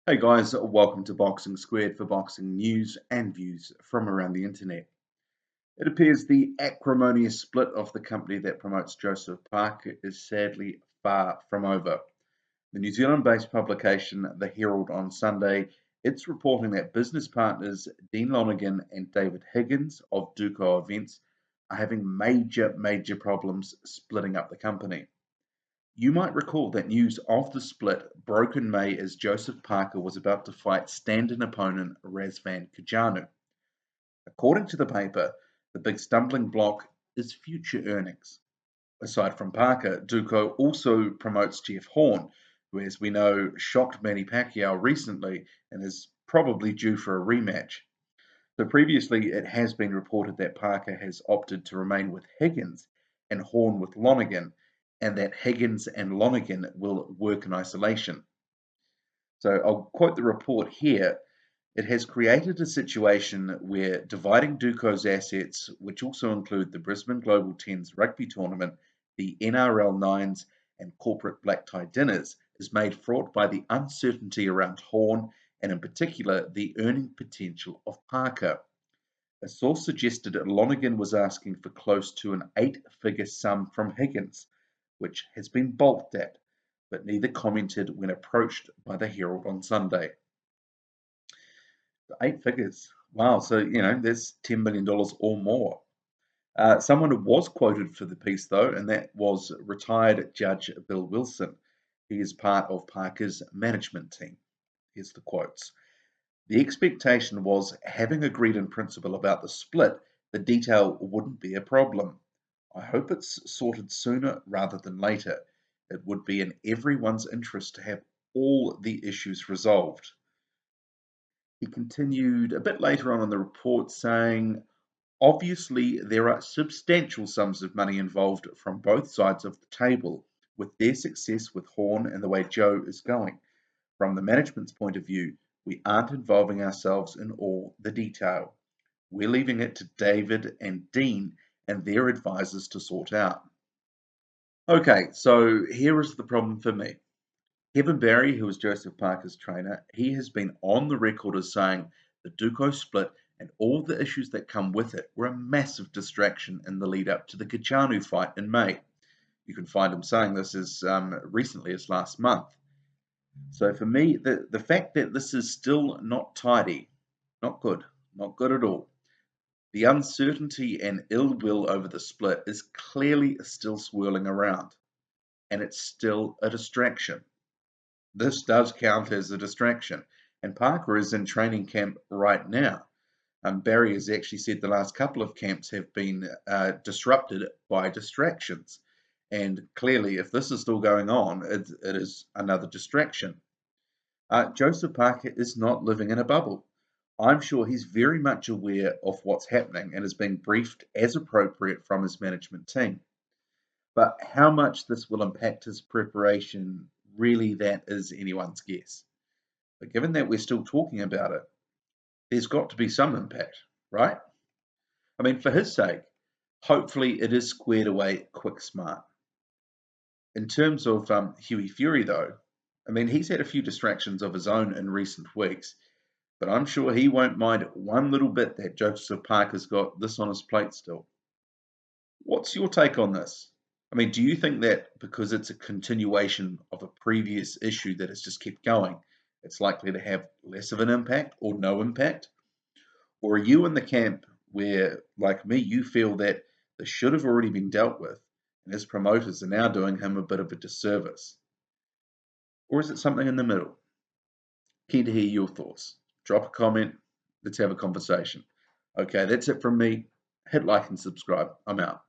Hey guys, welcome to Boxing Squared for boxing news and views from around the internet. It appears the acrimonious split of the company that promotes Joseph Parker is sadly far from over. The New Zealand-based publication The Herald on Sunday, it's reporting that business partners Dean Lonergan and David Higgins of Duco Events are having major problems splitting up the company. You might recall that news of the split broke in May as Joseph Parker was about to fight stand-in opponent Razvan Kajanu. According to the paper, the big stumbling block is future earnings. Aside from Parker, Duco also promotes Jeff Horn, who, as we know, shocked Manny Pacquiao recently and is probably due for a rematch. So previously, it has been reported that Parker has opted to remain with Higgins and Horn with Lonergan, and that Higgins and Lonergan will work in isolation. So I'll quote the report here. It has created a situation where dividing Duco's assets, which also include the Brisbane Global Tens rugby tournament, the NRL Nines, and corporate black tie dinners, is made fraught by the uncertainty around Horn and, in particular, the earning potential of Parker. A source suggested Lonergan was asking for close to an eight-figure sum from Higgins, which has been balked at, but neither commented when approached by the Herald on Sunday. Eight figures. Wow, so that's $10 million or more. Someone who was quoted for the piece, though, and that was retired Judge Bill Wilson. He is part of Parker's management team. Here's the quotes. The expectation was, having agreed in principle about the split, the detail wouldn't be a problem. I hope it's sorted sooner rather than later. It would be in everyone's interest to have all the issues resolved. He continued a bit later on in the report saying, obviously, there are substantial sums of money involved from both sides of the table with their success with Horn and the way Joe is going. From the management's point of view, we aren't involving ourselves in all the detail. We're leaving it to David and Dean and their advisors to sort out. Okay, so here is the problem for me. Kevin Barry, who was Joseph Parker's trainer, he has been on the record as saying the Duco split and all the issues that come with it were a massive distraction in the lead up to the Kachanu fight in May. You can find him saying this as recently as last month. So for me, the fact that this is still not tidy, not good, not good at all. The uncertainty and ill will over the split is clearly still swirling around, and it's still a distraction. This does count as a distraction, and Parker is in training camp right now. Barry has actually said the last couple of camps have been disrupted by distractions. And clearly, if this is still going on, it is another distraction. Joseph Parker is not living in a bubble. I'm sure he's very much aware of what's happening and is being briefed as appropriate from his management team. But how much this will impact his preparation, really, that is anyone's guess. But given that we're still talking about it, there's got to be some impact, right? I mean, for his sake, hopefully it is squared away quick smart. In terms of Huey Fury, though, I mean, he's had a few distractions of his own in recent weeks, but I'm sure he won't mind one little bit that Joseph Parker's got this on his plate still. What's your take on this? I mean, do you think that because it's a continuation of a previous issue that has just kept going, it's likely to have less of an impact or no impact? Or are you in the camp where, like me, you feel that this should have already been dealt with and his promoters are now doing him a bit of a disservice? Or is it something in the middle? Keen to hear your thoughts. Drop a comment. Let's have a conversation. Okay, that's it from me. Hit like and subscribe. I'm out.